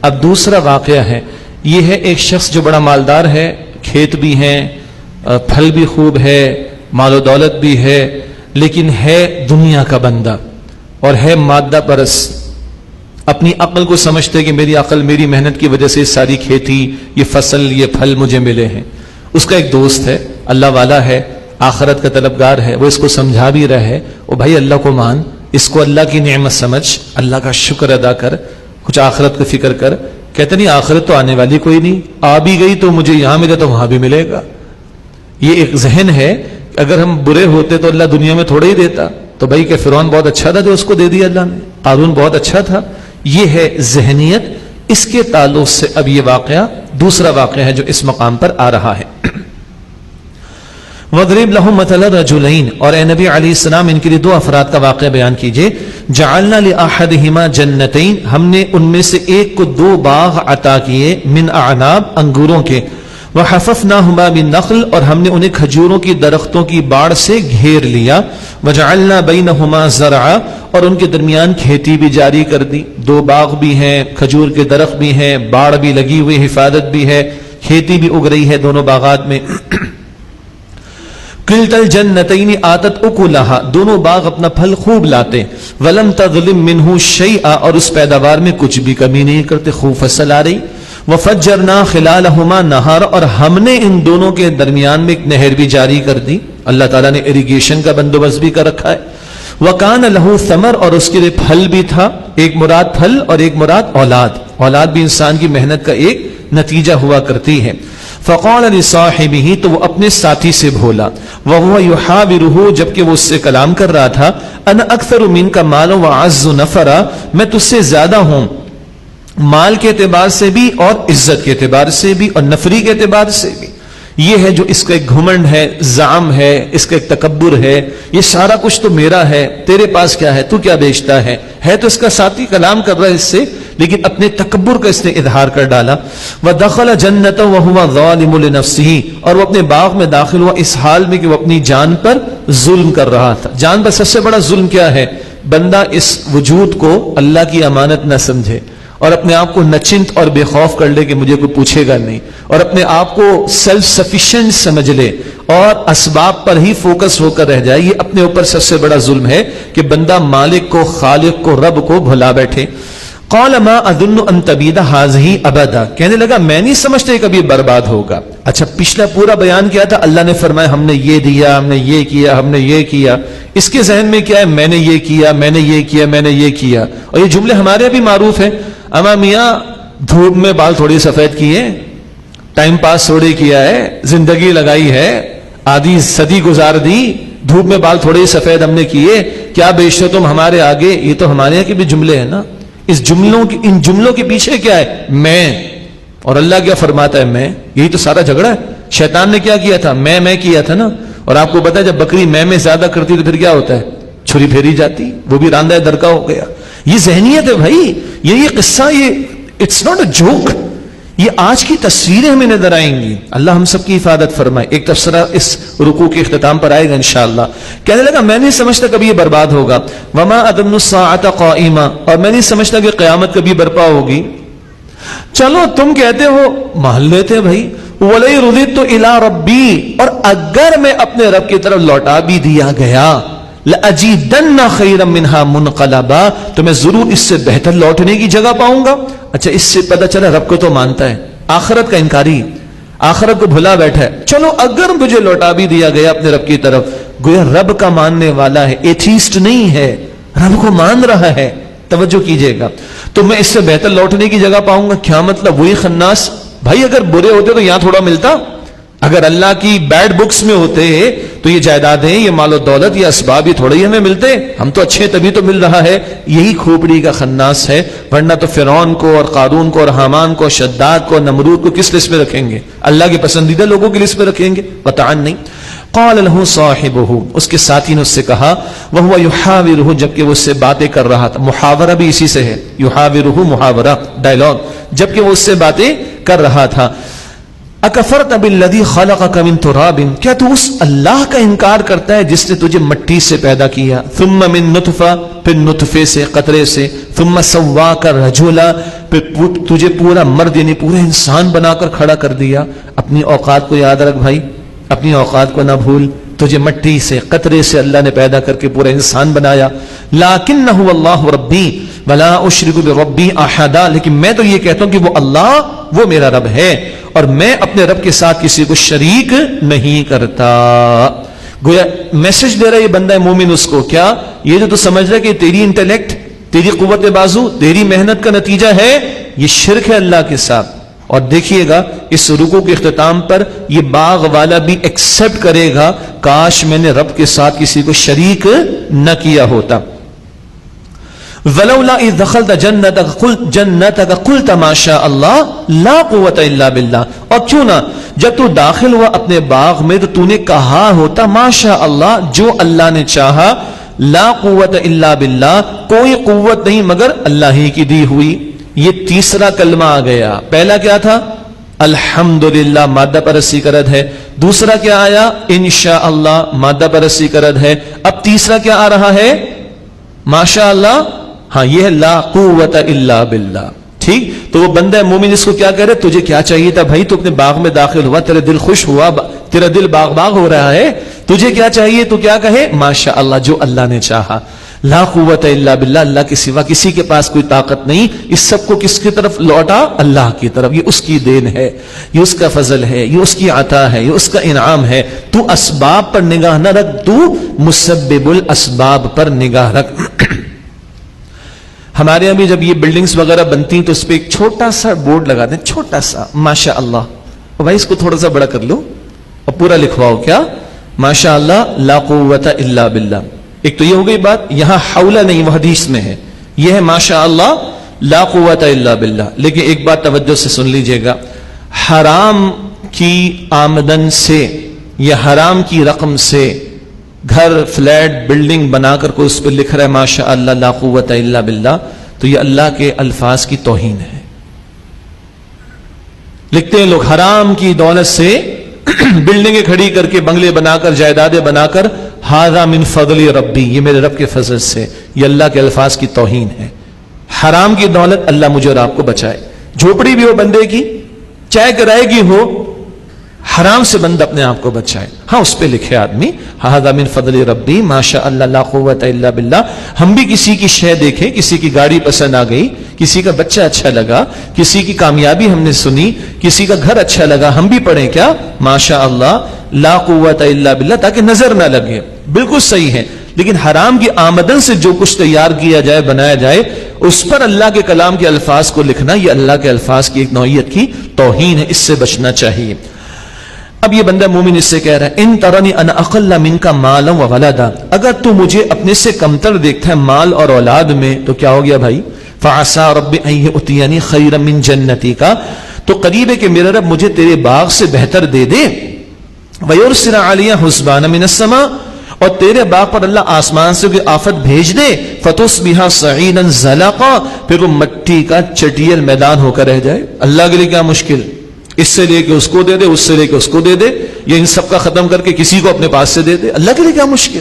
اب دوسرا واقعہ ہے، یہ ہے ایک شخص جو بڑا مالدار ہے، کھیت بھی ہیں، پھل بھی خوب ہے، مال و دولت بھی ہے، لیکن ہے دنیا کا بندہ اور ہے مادہ پرست، اپنی عقل کو سمجھتے کہ میری عقل، میری محنت کی وجہ سے ساری کھیتی، یہ فصل، یہ پھل مجھے ملے ہیں۔ اس کا ایک دوست ہے، اللہ والا ہے، آخرت کا طلبگار ہے، وہ اس کو سمجھا بھی رہا ہے، او بھائی اللہ کو مان، اس کو اللہ کی نعمت سمجھ، اللہ کا شکر ادا کر، کچھ آخرت کو فکر کر۔ کہتے نہیں آخرت تو آنے والی کوئی نہیں، آ بھی گئی تو مجھے یہاں ملے تو وہاں بھی ملے گا۔ یہ ایک ذہن ہے، اگر ہم برے ہوتے تو اللہ دنیا میں تھوڑا ہی دیتا، تو بھائی کہ فرعون بہت اچھا تھا جو اس کو دے دیا اللہ نے، قارون بہت اچھا تھا۔ یہ ہے ذہنیت، اس کے تعلق سے اب یہ واقعہ دوسرا واقعہ ہے جو اس مقام پر آ رہا ہے۔ وَضْرِبْ لَهُمْ مَثَلَ رَجُلَيْنِ، اور اے نبی علیہ السلام ان کے لیے دو افراد کا واقعہ بیان کیجئے۔ جَعَلْنَا لِأَحَدِهِمَا جَنَّتَيْنِ، ہم نے ان میں سے ایک کو دو باغ عطا کیے، من اعناب، انگوروں کے، وَحَفَفْنَاهُمَا بِالنَّخْلِ، اور ہم نے انہیں کھجوروں کی درختوں کی باڑ سے گھیر لیا، وَجَعَلْنَا بَيْنَهُمَا زَرْعًا، اور ان کے درمیان کھیتی بھی جاری کر دی، دو باغ بھی ہیں، کھجور کے درخت بھی ہیں، باڑ بھی لگی ہوئی، حفاظت بھی ہے، کھیتی بھی اگ رہی ہے دونوں باغات میں۔ کلتا الجنتین آتت اکلہا، دونوں باغ اپنا پھل خوب لاتے، ولم تظلم منہ شیئا، اور اس پیداوار میں کچھ بھی کمی نہیں کرتے، خوب فصل آ رہی۔ وفجرنا خلالہما نہارا، اور ہم نے ان دونوں کے درمیان میں ایک نہر بھی جاری کر دی، اللہ تعالیٰ نے اریگیشن کا بندوبست بھی کر رکھا ہے۔ وکان لہ ثمر، اور اس کے لیے پھل بھی تھا، ایک مراد پھل اور ایک مراد اولاد، اولاد بھی انسان کی محنت کا ایک نتیجہ ہوا کرتی ہے۔ فقال لصاحبہ، تو وہ اپنے ساتھی سے بولا، وہو یحاورہ، جبکہ وہ اس سے کلام کر رہا تھا، انا اکثر منک مالا واعز نفرا، میں تجھ سے زیادہ ہوں مال کے اعتبار سے بھی اور عزت کے اعتبار سے بھی اور نفری کے اعتبار سے بھی۔ یہ ہے جو اس کا ایک گھمنڈ ہے، زعم ہے، اس کا ایک تکبر ہے، یہ سارا کچھ تو میرا ہے، تیرے پاس کیا ہے، تو کیا بیچتا ہے تو اس کا ساتھی کلام کر رہا ہے اس سے، لیکن اپنے تکبر کا اس نے اظہار کر ڈالا۔ وَدَخَلَ جَنَّتَهُ وَهُوَ ظَالِمٌ لِنَفْسِهِ، اور وہ اپنے باغ میں داخل ہوا اس حال میں کہ وہ اپنی جان پر ظلم کر رہا تھا۔ جان پر سب سے بڑا ظلم کیا ہے؟ بندہ اس وجود کو اللہ کی امانت نہ سمجھے اور اپنے آپ کو نچنت اور بے خوف کر لے کہ مجھے کوئی پوچھے گا نہیں، اور اپنے آپ کو سیلف سفیشینٹ سمجھ لے اور اسباب پر ہی فوکس ہو کر رہ جائے۔ یہ اپنے اوپر سب سے بڑا ظلم ہے کہ بندہ مالک کو، خالق کو، رب کو بھلا بیٹھے۔ قال ما اظن ان تبید هذه ابدا، کہنے لگا میں نہیں سمجھتا کبھی برباد ہوگا۔ اچھا پچھلا پورا بیان کیا تھا، اللہ نے فرمایا ہم نے یہ دیا، ہم نے یہ کیا، ہم نے یہ کیا۔ اس کے ذہن میں کیا ہے؟ میں نے یہ کیا، میں نے یہ کیا، میں نے یہ کیا۔ اور یہ جملے ہمارے بھی معروف ہیں، اما میاں دھوپ میں بال تھوڑی سفید کیے، ٹائم پاس تھوڑی کیا ہے، زندگی لگائی ہے، آدھی صدی گزار دی، دھوپ میں بال تھوڑے سفید ہم نے کیے، کیا بیچتے تم ہمارے آگے؟ یہ تو ہمارے یہاں کے بھی جملے ہیں نا۔ ان جملوں کے پیچھے کیا ہے؟ میں، اور اللہ کیا فرماتا ہے؟ میں۔ یہی تو سارا جھگڑا ہے۔ شیطان نے کیا کیا تھا؟ میں کیا تھا نا۔ اور آپ کو پتا ہے جب بکری میں زیادہ کرتی تو پھر کیا ہوتا ہے؟ چھری پھیری جاتی، وہ بھی راندہ درکا ہو گیا۔ یہ ذہنیت ہے بھائی، یہ قصہ، یہ اٹس ناٹ اے جوک، یہ آج کی تصویریں ہمیں نظر آئیں گی۔ اللہ ہم سب کی حفاظت فرمائے۔ ایک تبصرہ اس رکوع کے اختتام پر آئے گا انشاءاللہ۔ کہنے لگا میں نہیں سمجھتا کبھی یہ برباد ہوگا، وما اظن الساعة قائمہ، اور میں نہیں سمجھتا کہ قیامت کبھی برپا ہوگی۔ چلو تم کہتے ہو، مان لیتے بھائی۔ وَلَئِن رُدِدتُّ إِلَىٰ رَبِّي، اور اگر میں اپنے رب کی طرف لوٹا بھی دیا گیا، لَأَجِدَنَّ خَيْرًا مِنْهَا مُنْقَلَبًا، تو میں ضرور اس سے بہتر لوٹنے کی جگہ پاؤں گا۔ اچھا اس سے پتہ چلا رب کو تو مانتا ہے، آخرت کا انکاری، آخرت کو بھلا بیٹھا ہے۔ چلو اگر مجھے لوٹا بھی دیا گیا اپنے رب کی طرف، گویا رب کا ماننے والا ہے، ایتھیسٹ نہیں ہے، رب کو مان رہا ہے۔ توجہ کیجئے گا، تو میں اس سے بہتر لوٹنے کی جگہ پاؤں گا۔ کیا مطلب؟ وہی خناس بھائی، اگر برے ہوتے تو یہاں تھوڑا ملتا، اگر اللہ کی بیڈ بکس میں ہوتے تو یہ جائیدادیں، یہ مال و دولت، یہ اسباب ہی تھوڑے ہی ہمیں ملتے، ہم تو اچھے تبھی تو مل رہا ہے۔ یہی کھوپڑی کا خناس ہے، ورنہ تو فرعون کو اور قارون کو اور حامان کو، شداد کو، نمرود کو کس لسٹ میں رکھیں گے؟ اللہ کے پسندیدہ لوگوں کی لسٹ میں رکھیں گے؟ قطعاً نہیں۔ قال له صاحبہ، اس کے ساتھی نے اس سے کہا، وہو یحاورہ، جبکہ وہ اس سے باتیں کر رہا تھا۔ محاورہ بھی اسی سے ہے، یحاورہ محاورہ، ڈائلاگ، جبکہ وہ اس سے باتیں کر رہا تھا۔ اکفرت بالذی خلقک من تراب، کیا تو اس اللہ کا انکار کرتا ہے جس نے تجھے مٹی سے پیدا کیا، ثم من نطفہ، پھر نطفے سے، قطرے سے، ثم سواک رجلا، پھر تجھے پورا مرد یعنی پورا انسان بنا کر کھڑا کر دیا۔ اپنی اوقات کو یاد رکھ بھائی، اپنی اوقات کو نہ بھول، تجھے مٹی سے، قطرے سے اللہ نے پیدا کر کے پورا انسان بنایا۔ لکنہ اللہ ربی ولا اشرک بربی احدا، لیکن میں تو یہ کہتا ہوں کہ وہ اللہ، وہ میرا رب ہے اور میں اپنے رب کے ساتھ کسی کو شریک نہیں کرتا۔ گویا میسج دے رہا ہے یہ بندہ مومن اس کو، کیا یہ جو تو سمجھ رہا ہے کہ تیری انٹلیکٹ، تیری قوت بازو، تیری محنت کا نتیجہ ہے، یہ شرک ہے اللہ کے ساتھ۔ اور دیکھیے گا اس رکوع کے اختتام پر یہ باغ والا بھی ایکسپٹ کرے گا، کاش میں نے رب کے ساتھ کسی کو شریک نہ کیا ہوتا۔ وَلَوْلَا إِذْ دَخَلْتَ جَنَّتَكَ قُلْتَ مَا شَاءَ اللَّهُ لَا قُوَّةَ إِلَّا بِاللَّهِ، اور کیوں نہ جب تو داخل ہوا اپنے باغ میں تو تو نے کہا ہوتا ما شاء اللہ، جو اللہ نے چاہا، لا قوت الا باللہ، کوئی قوت نہیں مگر اللہ ہی کی دی ہوئی۔ یہ تیسرا کلمہ آ گیا۔ پہلا کیا تھا؟ الحمدللہ، مادہ پرستی کا رد ہے۔ دوسرا کیا آیا؟ انشاءاللہ، مادہ پرستی کا رد ہے۔ اب تیسرا کیا آ رہا ہے؟ ماشاء اللہ، ہاں یہ ہے لا قوت الا باللہ۔ ٹھیک، تو وہ بندہ مومن اس کو کیا کہہ رہے؟ تجھے کیا چاہیے تھا بھائی؟ تو اپنے باغ میں داخل ہوا، تیرے دل خوش ہوا، تیرا دل باغ باغ ہو رہا ہے، تجھے کیا چاہیے؟ تو کیا کہے؟ ماشاء اللہ، جو اللہ نے چاہا۔ لا قوت الا باللہ، اللہ کے سوا کسی کے پاس کوئی طاقت نہیں۔ اس سب کو کس کی طرف لوٹا؟ اللہ کی طرف۔ یہ اس کی دین ہے، یہ اس کا فضل ہے، یہ اس کی عطا ہے، یہ اس کا انعام ہے۔ تو اسباب پر نگاہ نہ رکھ، تو مسبب الاسباب پر نگاہ رکھ۔ ہمارے یہاں بھی جب یہ بلڈنگز وغیرہ بنتی ہیں تو اس پہ ایک چھوٹا سا بورڈ لگا دیں، چھوٹا سا، ماشاء اللہ۔ اور بھائی اس کو تھوڑا سا بڑا کر لو اور پورا لکھواؤ، کیا؟ ماشاء اللہ لا قوت الا باللہ۔ ایک تو یہ ہو گئی بات، یہاں حولہ نہیں، وہ حدیث میں ہے، یہ ہے ماشاء اللہ لا قوت الا باللہ۔ لیکن ایک بات توجہ سے سن لیجئے گا، حرام کی آمدن سے یا حرام کی رقم سے گھر، فلیٹ، بلڈنگ بنا کر کوئی اس پہ لکھ رہا ہے ماشاء اللہ لا قوت الا باللہ، تو یہ اللہ کے الفاظ کی توہین ہے۔ لکھتے ہیں لوگ حرام کی دولت سے بلڈنگیں کھڑی کر کے، بنگلے بنا کر، جائیدادیں بنا کر، ھذا من فضل ربی، یہ میرے رب کے فضل سے، یہ اللہ کے الفاظ کی توہین ہے۔ حرام کی دولت، اللہ مجھے اور آپ کو بچائے۔ جھوپڑی بھی ہو بندے کی، چاہے کرائے کی ہو، حرام سے بندہ اپنے آپ کو بچائے۔ ہاں اس پہ لکھے آدمی ھذا من فضل ربی ماشاء اللہ لا قوت الا باللہ۔ ہم بھی کسی کی شے دیکھیں، کسی کی گاڑی پسند آ گئی، کسی کا بچہ اچھا لگا، کسی کی کامیابی ہم نے سنی، کسی کا گھر اچھا لگا، ہم بھی پڑھیں کیا ماشاء اللہ لا قوت الا باللہ، تاکہ نظر نہ لگے۔ بالکل صحیح ہے، لیکن حرام کی آمدن سے جو کچھ تیار کیا جائے، بنایا جائے، اس پر اللہ کے کلام کے الفاظ کو لکھنا، یہ اللہ کے الفاظ کی ایک نوعیت کی توہین ہے، اس سے بچنا چاہیے۔ اب یہ بندہ مومن اس سے کہہ رہا ہے ان ترنی انا اقل منک مالا وولدا، اگر تو مجھے اپنے سے کمتر دیکھتا ہے مال اور اولاد میں تو کیا ہو گیا بھائی؟ فعسى رب ان يؤتيني خيرا من جنتی کا، تو قریب ہے کہ میرا رب مجھے تیرے باغ سے بہتر دے دے۔ ويرسل علي حسبانا من السماء، اور تیرے باغ پر اللہ آسمان سے کوئی آفت بھیج دے، فتصبح صعيدا زلقا، پھر وہ مٹی کا چٹیل میدان ہو کر رہ جائے۔ اللہ کے لیے کیا مشکل، اس سے لے کے اس کو دے دے، اس سے لے کے اس کو دے دے، یا ان سب کا ختم کر کے کسی کو اپنے پاس سے دے دے، اللہ کے لیے کیا مشکل؟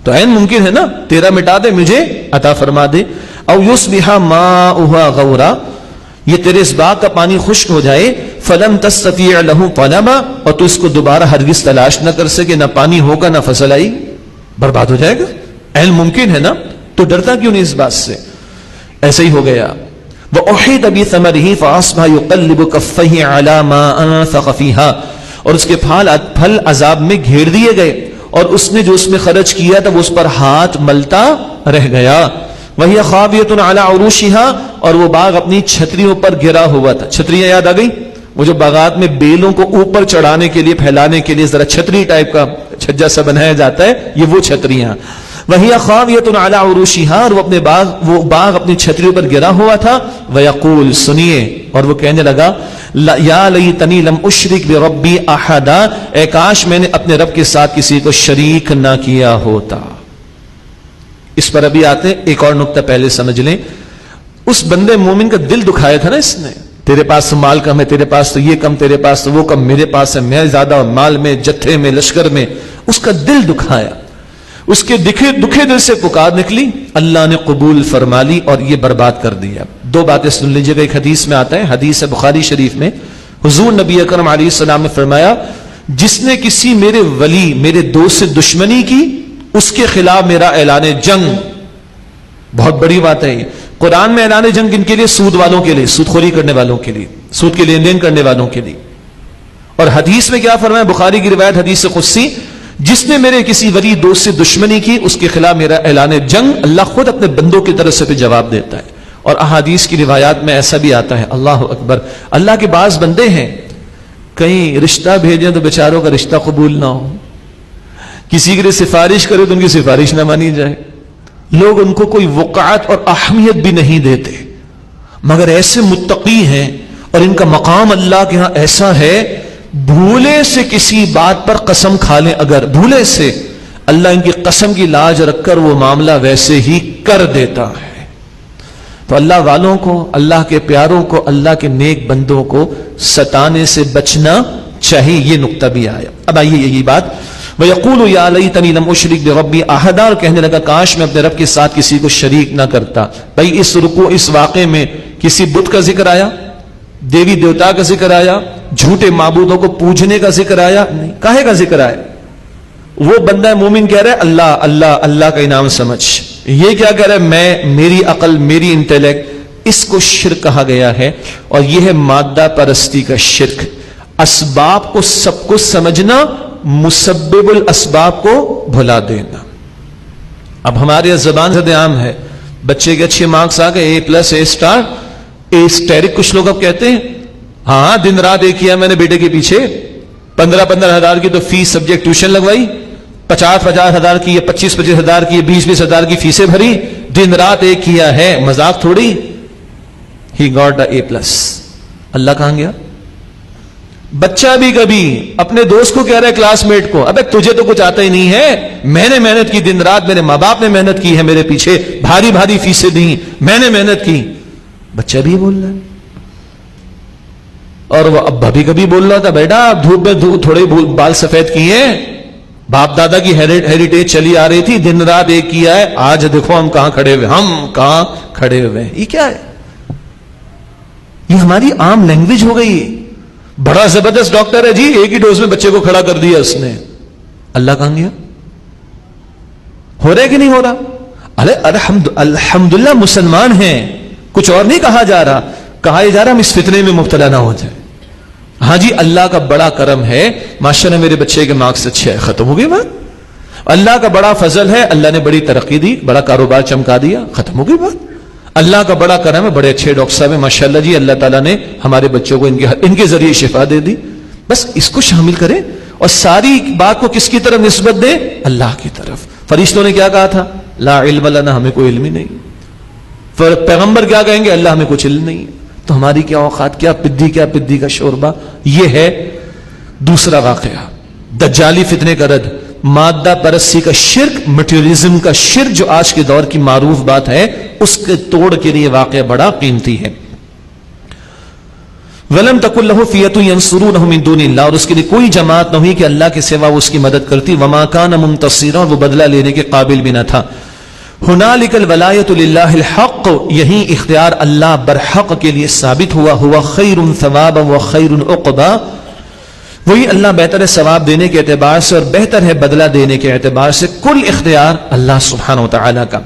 تو عین ممکن ہے نا، تیرا مٹا دے، مجھے عطا فرما دے۔ او یصبح ماؤها غورا، یہ تیرے اس باغ کا پانی خشک ہو جائے، فلم تستطیع له طلبا، اور تو اس کو دوبارہ ہرگز تلاش نہ کر سکے، نہ پانی ہوگا نہ فصل آئی، برباد ہو جائے گا۔ عین ممکن ہے نا، تو ڈرتا کیوں نہیں اس بات سے؟ ایسے ہی ہو گیا۔ وَأُحِيطَ بِثَمَرِهِ فَأَصْبَحَ يُقَلِّبُ كَفَّيْهِ عَلَى مَا أَنفَقَ فِيهَا، اور اس کے پھل عذاب میں گھیر دیے گئے، اور اس نے جو اس میں خرچ کیا تھا وہ اس پر ہاتھ ملتا رہ گیا۔ وَهِيَ خَاوِيَةٌ عَلَى عُرُوشِهَا، اور وہ باغ اپنی چھتریوں پر گرا ہوا تھا۔ چھتریاں یاد آ گئی؟ وہ جو باغات میں بیلوں کو اوپر چڑھانے کے لیے، پھیلانے کے لیے ذرا چھتری ٹائپ کا چھجا سا بنایا جاتا ہے، یہ وہ چھتریاں۔ وَهِيَ خَاوِيَةٌ عَلَى عُرُوشِهَا، اور وہ باغ اپنی چھتریوں پر گرا ہوا تھا۔ وَيَقُولُ، سنیے، اور وہ کہنے لگا یا لیتنی لم اشرک بربی احدا، اے کاش میں نے اپنے رب کے ساتھ کسی کو شریک نہ کیا ہوتا۔ اس پر ابھی آتے ہیں، ایک اور نقطہ پہلے سمجھ لیں۔ اس بندے مومن کا دل دکھایا تھا نا اس نے، تیرے پاس تو مال کم ہے، تیرے پاس تو یہ کم، تیرے پاس تو وہ کم، میرے پاس ہے میں زیادہ، مال میں، جتھے میں، لشکر میں. اس کا دل دکھایا، اس کے دکھے دل سے پکار نکلی، اللہ نے قبول فرما لی اور یہ برباد کر دیا. دو باتیں سن لیجیے گا. ایک حدیث میں آتا ہے، حدیث ہے بخاری شریف میں، حضور نبی اکرم علیہ السلام نے فرمایا جس نے کسی میرے ولی، میرے دوست سے دشمنی کی، اس کے خلاف میرا اعلان جنگ. بہت بڑی بات ہے یہ. قرآن میں اعلان جنگ کن کے لیے؟ سود والوں کے لیے، سود خوری کرنے والوں کے لیے، سود کے لین دین کرنے والوں کے لیے. اور حدیث میں کیا فرمایا؟ بخاری کی روایت حدیث قدسی، جس نے میرے کسی ولی دوست سے دشمنی کی اس کے خلاف میرا اعلان جنگ. اللہ خود اپنے بندوں کی طرف سے پہ جواب دیتا ہے. اور احادیث کی روایات میں ایسا بھی آتا ہے، اللہ اکبر، اللہ کے بعض بندے ہیں کہیں رشتہ بھیجیں تو بیچاروں کا رشتہ قبول نہ ہو، کسی کے لیے سفارش کرے تو ان کی سفارش نہ مانی جائے، لوگ ان کو کوئی وقعت اور اہمیت بھی نہیں دیتے، مگر ایسے متقی ہیں اور ان کا مقام اللہ کے ہاں ایسا ہے، بھولے سے کسی بات پر قسم کھا لیں، اگر بھولے سے، اللہ ان کی قسم کی لاج رکھ کر وہ معاملہ ویسے ہی کر دیتا ہے. تو اللہ والوں کو، اللہ کے پیاروں کو، اللہ کے نیک بندوں کو ستانے سے بچنا چاہیے. یہ نقطہ بھی آیا. اب آئیے یہی بات، وَيَقُولُ يَا لَيْتَنِي لَمْ أُشْرِكْ بِرَبِّي أَحَدًا، اور کہنے لگا کاش میں اپنے رب کے ساتھ کسی کو شریک نہ کرتا. بھائی اس واقعے میں کسی بت کا ذکر آیا، دیوی دیوتا کا ذکر آیا، جھوٹے معبودوں کو پوجنے کا ذکر آیا؟ نہیں. کاہے کا ذکر آیا؟ وہ بندہ مومن کہہ رہا ہے اللہ اللہ اللہ کا انعام سمجھ. یہ کیا کہہ رہا ہے؟ میں، میری عقل، میری انٹیلیکٹ. اس کو شرک کہا گیا ہے، اور یہ ہے مادہ پرستی کا شرک. اسباب کو سب کچھ سمجھنا، مسبب الاسباب کو بھلا دینا. اب ہمارے زبان سے عام ہے، بچے کے اچھے مارکس آ گئے، A+، A*، اسٹیرک کچھ لوگ اب کہتے ہیں ہاں دن رات ایک کیا میں نے بیٹے کے پیچھے، 15,000 کی تو فیس سبجیکٹ ٹیوشن لگوائی، 50,000 کی، 25,000 کی، 20,000 کی فیسیں بھری، دن رات ایک کیا ہے، مذاق تھوڑی. He got A+. اللہ کہاں گیا؟ بچہ بھی کبھی اپنے دوست کو کہہ رہا ہے، کلاس میٹ کو، ابے تجھے تو کچھ آتا ہی نہیں ہے، میں نے محنت کی دن رات، میرے ماں باپ نے محنت کی ہے میرے پیچھے، بھاری بھاری فیسیں دیں، میں نے محنت کی. بچہ بھی بول رہا ہے. اور وہ ابا بھی کبھی بول رہا تھا، بیٹا دھوپ میں تھوڑے بال سفید کیے، باپ دادا کی ہیریٹیج چلی آ رہی تھی، دن رات ایک کیا ہے، آج دیکھو ہم کہاں کھڑے ہوئے، ہم کہاں کھڑے ہوئے. یہ کیا ہے؟ یہ ہماری عام لینگویج ہو گئی. بڑا زبردست ڈاکٹر ہے جی، ایک ہی ڈوز میں بچے کو کھڑا کر دیا اس نے. اللہ کہاں گیا؟ ہو رہا ہے کہ نہیں ہو رہا؟ ارے الحمدللہ مسلمان ہیں، کچھ اور نہیں کہا جا رہا، کہا جا رہا ہم اس فتنے میں مبتلا نہ ہو جائے. ہاں جی اللہ کا بڑا کرم ہے، ماشاءاللہ میرے بچے کے مارکس اچھے ہیں، ختم ہو گئی بات. اللہ کا بڑا فضل ہے، اللہ نے بڑی ترقی دی، بڑا کاروبار چمکا دیا، ختم ہو گئی بات. اللہ کا بڑا کرم ہے، بڑے اچھے ڈاکٹر صاحب ہیں ماشاءاللہ جی، اللہ تعالیٰ نے ہمارے بچوں کو ان کے ذریعے شفا دے دی. بس اس کو شامل کریں اور ساری بات کو کس کی طرف نسبت دیں؟ اللہ کی طرف. فرشتوں نے کیا کہا تھا؟ لا علم لنا، ہمیں کوئی علم ہی نہیں. پیغمبر کیا کہیں گے؟ اللہ ہمیں کچھ علم نہیں ہے. تو ہماری کیا اوقات، کیا پدی کا شوربہ. یہ ہے دوسرا واقعہ، دجالی فتنے کا رد، مادہ پرستی کا شرک، مٹیریلزم کا شرک جو آج کے دور کی معروف بات ہے، اس کے توڑ کے لیے واقعہ بڑا قیمتی ہے. وَلَمْ تَكُنْ لَهُ فِئَةٌ يَنْصُرُونَهُ مِنْ دُونِ اللَّهِ، اور اس کے لیے کوئی جماعت نہ ہوئی کہ اللہ کے سوا وہ اس کی مدد کرتی. وَمَا كَانَ مُنْتَصِرًا، وہ بدلہ لینے کے قابل بھی نہ تھا. هُنَالِكَ الْوَلَایَةُ لِلَّهِ الْحَقُّ، یہی اختیار اللہ برحق کے لیے ثابت ہوا. هُوَ خَيْرٌ ثَوَابًا وَخَيْرٌ عُقْبًا، وہی اللہ بہتر ہے ثواب دینے کے اعتبار سے اور بہتر ہے بدلہ دینے کے اعتبار سے. کل اختیار اللہ سبحانہ و تعالی کا.